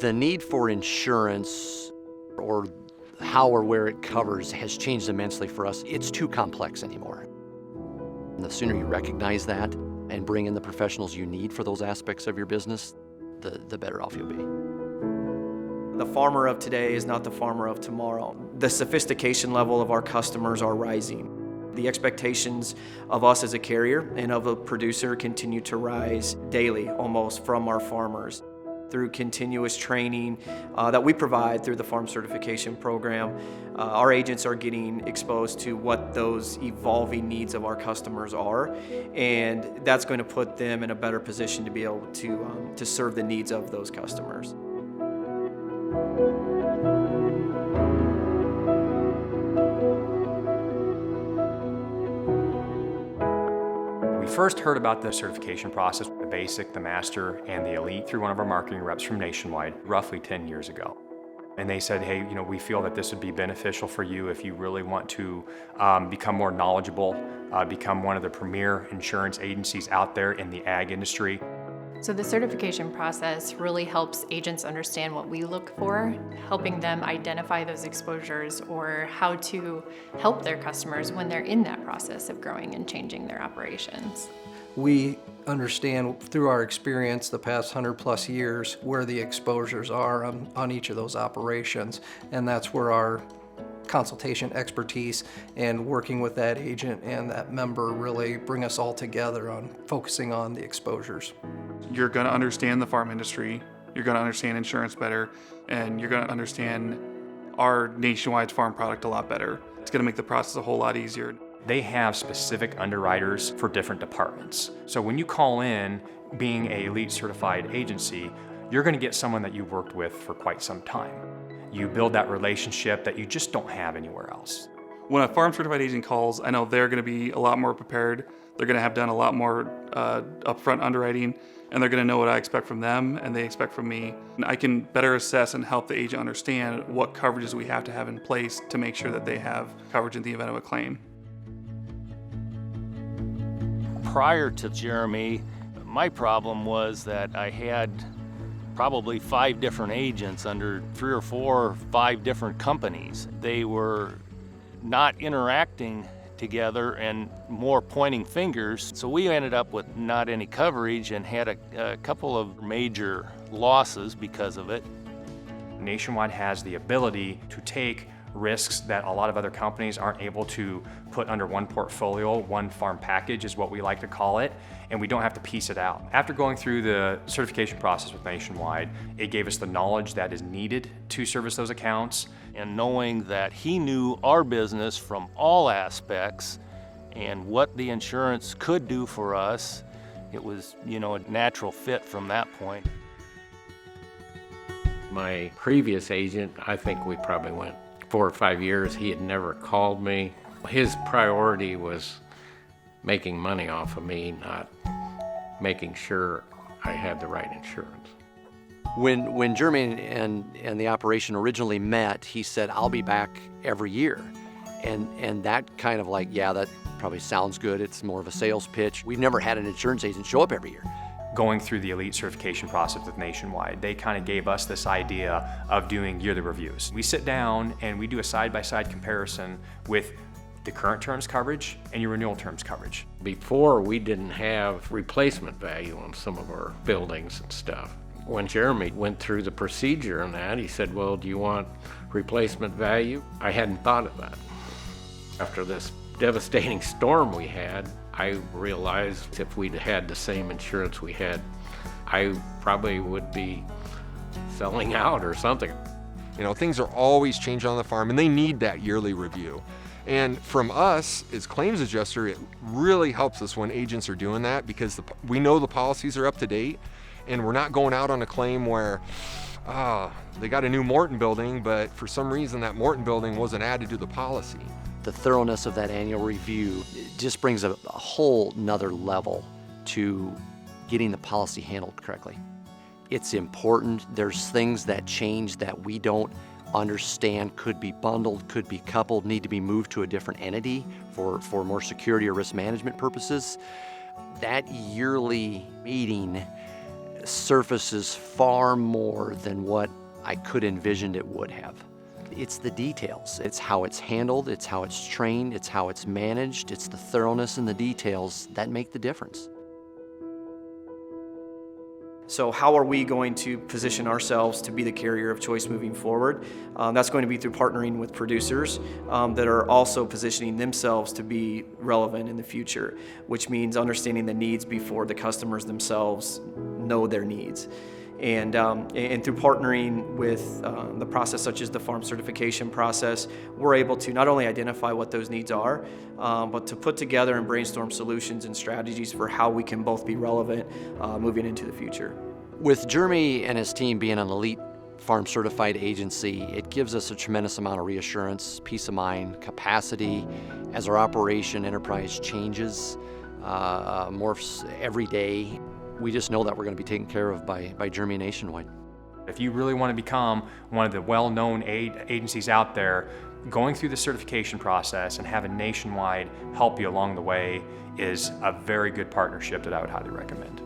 The need for insurance, or how or where it covers, has changed immensely for us. It's too complex anymore. And the sooner you recognize that and bring in the professionals you need for those aspects of your business, the better off you'll be. The farmer of today is not the farmer of tomorrow. The sophistication level of our customers are rising. The expectations of us as a carrier and of a producer continue to rise daily, almost, from our farmers. Through continuous training that we provide through the farm certification program, our agents are getting exposed to what those evolving needs of our customers are, and that's going to put them in a better position to be able to serve the needs of those customers. We first heard about the certification process, the basic, the master, and the elite through one of our marketing reps from Nationwide roughly 10 years ago. And they said, hey, we feel that this would be beneficial for you if you really want to become more knowledgeable, become one of the premier insurance agencies out there in the ag industry. So the certification process really helps agents understand what we look for, helping them identify those exposures or how to help their customers when they're in that process of growing and changing their operations. We understand through our experience the past 100+ years where the exposures are on each of those operations, and that's where our consultation expertise and working with that agent and that member really bring us all together on focusing on the exposures. You're going to understand the farm industry, you're going to understand insurance better, and you're going to understand our Nationwide farm product a lot better. It's going to make the process a whole lot easier. They have specific underwriters for different departments. So when you call in being a elite certified agency, you're going to get someone that you've worked with for quite some time. You build that relationship that you just don't have anywhere else. When a farm certified agent calls, I know they're going to be a lot more prepared. They're going to have done a lot more upfront underwriting, and they're going to know what I expect from them and they expect from me. And I can better assess and help the agent understand what coverages we have to have in place to make sure that they have coverage in the event of a claim. Prior to Jeremy, my problem was that I had probably 5 different agents under 3 or 4 or 5 different companies. They were not interacting together and more pointing fingers. So we ended up with not any coverage and had a couple of major losses because of it. Nationwide has the ability to take risks that a lot of other companies aren't able to put under one portfolio. One farm package is what we like to call it, and we don't have to piece it out. After going through the certification process with Nationwide, it gave us the knowledge that is needed to service those accounts. And knowing that he knew our business from all aspects and what the insurance could do for us, it was, a natural fit from that point. My previous agent, I think we probably went 4 or 5 years. He had never called me. His priority was making money off of me, not making sure I had the right insurance. When Jeremy and the operation originally met, he said, I'll be back every year. And that kind of that probably sounds good. It's more of a sales pitch. We've never had an insurance agent show up every year. Going through the elite certification process with Nationwide, they kind of gave us this idea of doing yearly reviews. We sit down and we do a side-by-side comparison with the current terms coverage and your renewal terms coverage. Before, we didn't have replacement value on some of our buildings and stuff. When Jeremy went through the procedure on that, he said, well, do you want replacement value? I hadn't thought of that. After this devastating storm we had, I realized if we'd had the same insurance we had, I probably would be selling out or something. Things are always changing on the farm, and they need that yearly review. And from us, as claims adjuster, it really helps us when agents are doing that, because we know the policies are up to date, and we're not going out on a claim where they got a new Morton building, but for some reason that Morton building wasn't added to the policy. The thoroughness of that annual review just brings a whole nother level to getting the policy handled correctly. It's important. There's things that change that we don't understand, could be bundled, could be coupled, need to be moved to a different entity for more security or risk management purposes. That yearly meeting surfaces far more than what I could envisioned it would have. It's the details. It's how it's handled, it's how it's trained, it's how it's managed, it's the thoroughness in the details that make the difference. So how are we going to position ourselves to be the carrier of choice moving forward? That's going to be through partnering with producers that are also positioning themselves to be relevant in the future, which means understanding the needs before the customers themselves know their needs. And through partnering with the process such as the farm certification process, we're able to not only identify what those needs are, but to put together and brainstorm solutions and strategies for how we can both be relevant moving into the future. With Jeremy and his team being an elite farm certified agency, it gives us a tremendous amount of reassurance, peace of mind, capacity as our operation enterprise changes, morphs every day. We just know that we're going to be taken care of by Jeremy Nationwide. If you really want to become one of the well-known agencies out there, going through the certification process and having Nationwide help you along the way is a very good partnership that I would highly recommend.